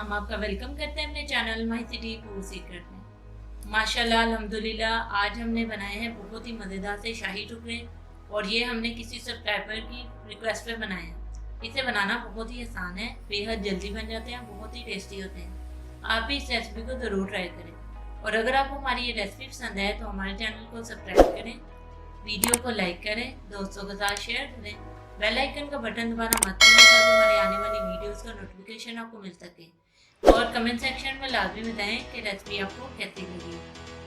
हम आपका वेलकम करते हैं अपने channel my city food secret में। माशाल्लाह अल्हम्दुलिल्लाह आज हमने बनाए हैं बहुत ही मज़ेदार से शाही टुकड़े, और ये हमने किसी सब्सक्राइबर की रिक्वेस्ट पे बनाए हैं। इसे बनाना बहुत ही आसान है, बेहद जल्दी बन जाते हैं, बहुत ही टेस्टी होते हैं। आप भी इस रेसिपी को ज़रूर ट्राई करें, और अगर आपको हमारी ये रेसिपी पसंद है तो हमारे चैनल को सब्सक्राइब करें, वीडियो को लाइक करें, दोस्तों के साथ शेयर करें, बेल आइकन का बटन दबाना मत भूलिए ताकि हमारे आने वाली वीडियोस का नोटिफिकेशन आपको मिल सके। और कमेंट सेक्शन में लाजमी बताएं कि रेसिपी आपको कैसी लगी।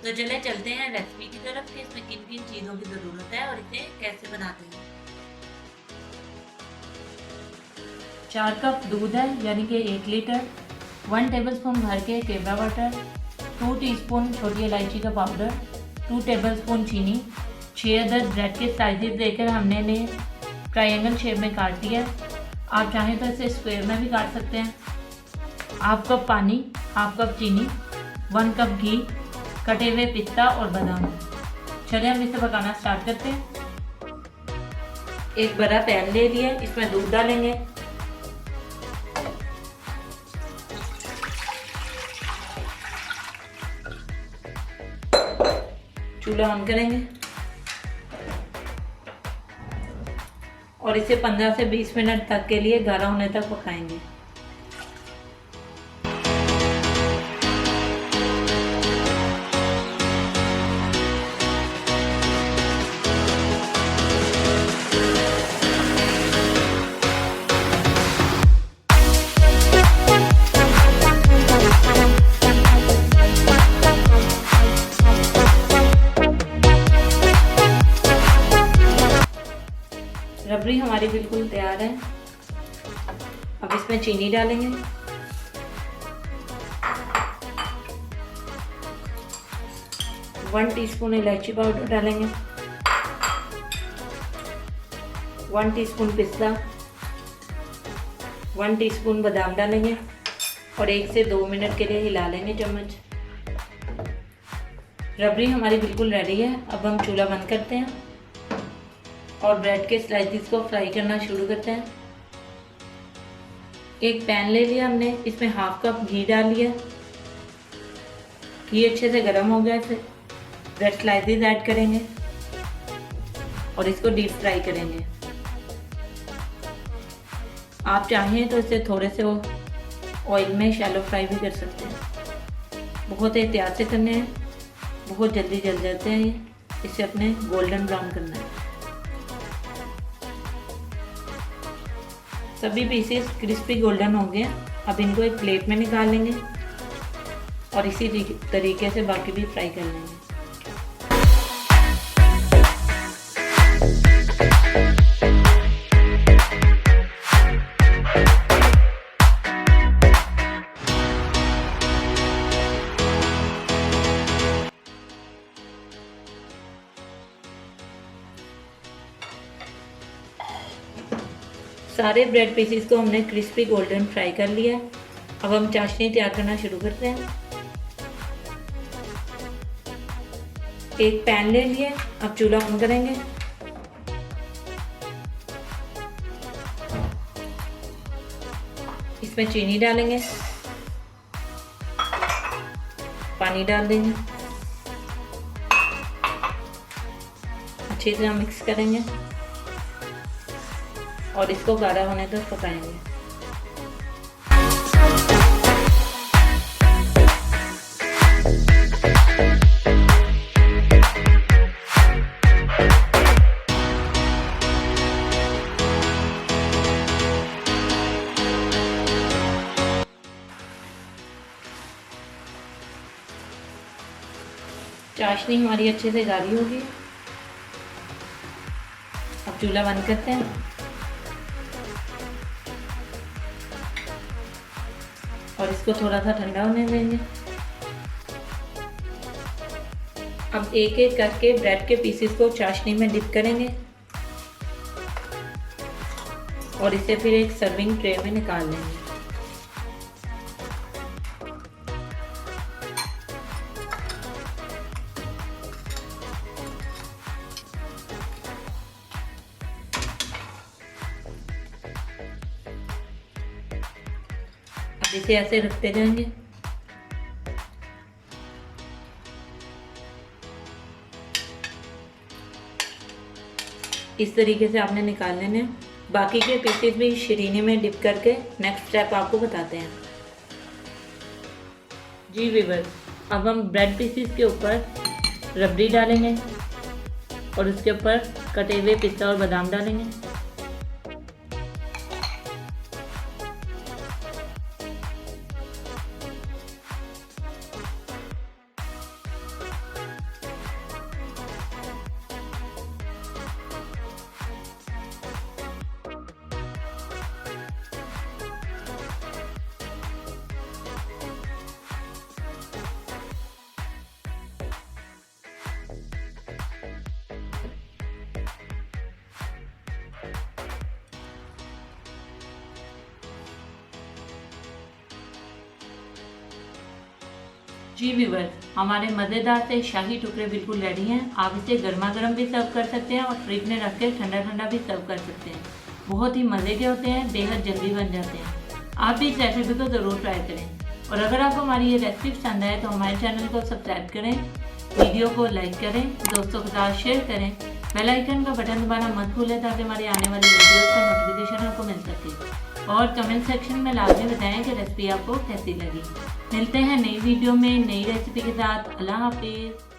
तो चले चलते हैं रेसिपी की तरफ कि इसमें किन किन चीज़ों की ज़रूरत है और इसे कैसे बनाते हैं। 4 कप दूध है यानी कि 1 लीटर, 1 टेबलस्पून भर के केवड़ा वाटर, 2 टीस्पून छोटी इलायची का पाउडर, 2 टेबलस्पून चीनी, 6 अदद ब्रेड के स्लाइसेस लेकर हमने इन्हें ट्रायंगल शेप में काट दिया। आप चाहें तो इसे स्क्वायर में भी काट सकते हैं। हाफ कप पानी, हाफ कप चीनी, 1 कप घी, कटे हुए पिस्ता और बादाम। चलिए हम इसे पकाना स्टार्ट करते हैं। एक बड़ा पैन ले लिया, इसमें दूध डालेंगे। चूल्हा ऑन करेंगे और इसे 15 से 20 मिनट तक के लिए गाढ़ा होने तक पकाएंगे। रबड़ी हमारी बिल्कुल तैयार है। अब इसमें चीनी डालेंगे, वन टीस्पून इलायची पाउडर डालेंगे, 1 टीस्पून पिस्ता, 1 टीस्पून बादाम डालेंगे और 1 से 2 मिनट के लिए हिला लेंगे चम्मच। रबड़ी हमारी बिल्कुल रेडी है। अब हम चूल्हा बंद करते हैं और ब्रेड के स्लाइसेस को फ्राई करना शुरू करते हैं। एक पैन ले लिया हमने, इसमें हाफ कप घी डाल लिया। घी अच्छे से गर्म हो गया, फिर ब्रेड स्लाइसेस ऐड करेंगे और इसको डीप फ्राई करेंगे। आप चाहें तो इसे थोड़े से ऑयल में शैलो फ्राई भी कर सकते हैं। बहुत एहतियात से करने हैं, बहुत जल्दी जल जाते हैं ये। इसे अपने गोल्डन ब्राउन करना है। सभी पीसेस क्रिस्पी गोल्डन हो गए। अब इनको एक प्लेट में निकाल लेंगे और इसी तरीके से बाकी भी फ्राई कर लेंगे। सारे ब्रेड पीसेस को हमने क्रिस्पी गोल्डन फ्राई कर लिया। अब हम चाशनी तैयार करना शुरू करते हैं। एक पैन ले लिया, अब चूल्हा ऑन करेंगे। इसमें चीनी डालेंगे, पानी डाल देंगे, अच्छी तरह मिक्स करेंगे और इसको गाढ़ा होने तक पकाएंगे। चाशनी हमारी अच्छे से गाढ़ी होगी। अब चूल्हा बंद करते हैं और इसको थोड़ा सा ठंडा होने देंगे। अब एक एक करके ब्रेड के पीसेस को चाशनी में डिप करेंगे और इसे फिर एक सर्विंग ट्रे में निकाल लेंगे। इसे ऐसे रखते जाएंगे। इस तरीके से आपने निकाल लेने हैं। बाकी के पीसेस भी शीरीनी में डिप करके नेक्स्ट स्टेप आपको बताते हैं। जी व्यूअर्स, अब हम ब्रेड पीसेस के ऊपर रबड़ी डालेंगे और उसके ऊपर कटे हुए पिस्ता और बादाम डालेंगे। जी व्यूअर्स, हमारे मज़ेदार से शाही टुकड़े बिल्कुल रेडी हैं। आप इसे गर्मा गर्म भी सर्व कर सकते हैं और फ्रिज में रख के ठंडा ठंडा भी सर्व कर सकते हैं। बहुत ही मज़े के होते हैं, बेहद जल्दी बन जाते हैं। आप भी इस रेसिपी को ज़रूर ट्राई करें और अगर आपको हमारी ये रेसिपी पसंद आए तो हमारे चैनल को सब्सक्राइब करें, वीडियो को लाइक करें, दोस्तों के साथ शेयर करें, बेल आइकन का बटन दबाना मत भूलें ताकि हमारी आने वाली वीडियोज़ का नोटिफिकेशन आपको मिल सके। और कमेंट सेक्शन में लाजमी बताएं कि रेसिपी आपको कैसी लगी। मिलते हैं नई वीडियो में नई रेसिपी के साथ। अल्लाह हाफिज़।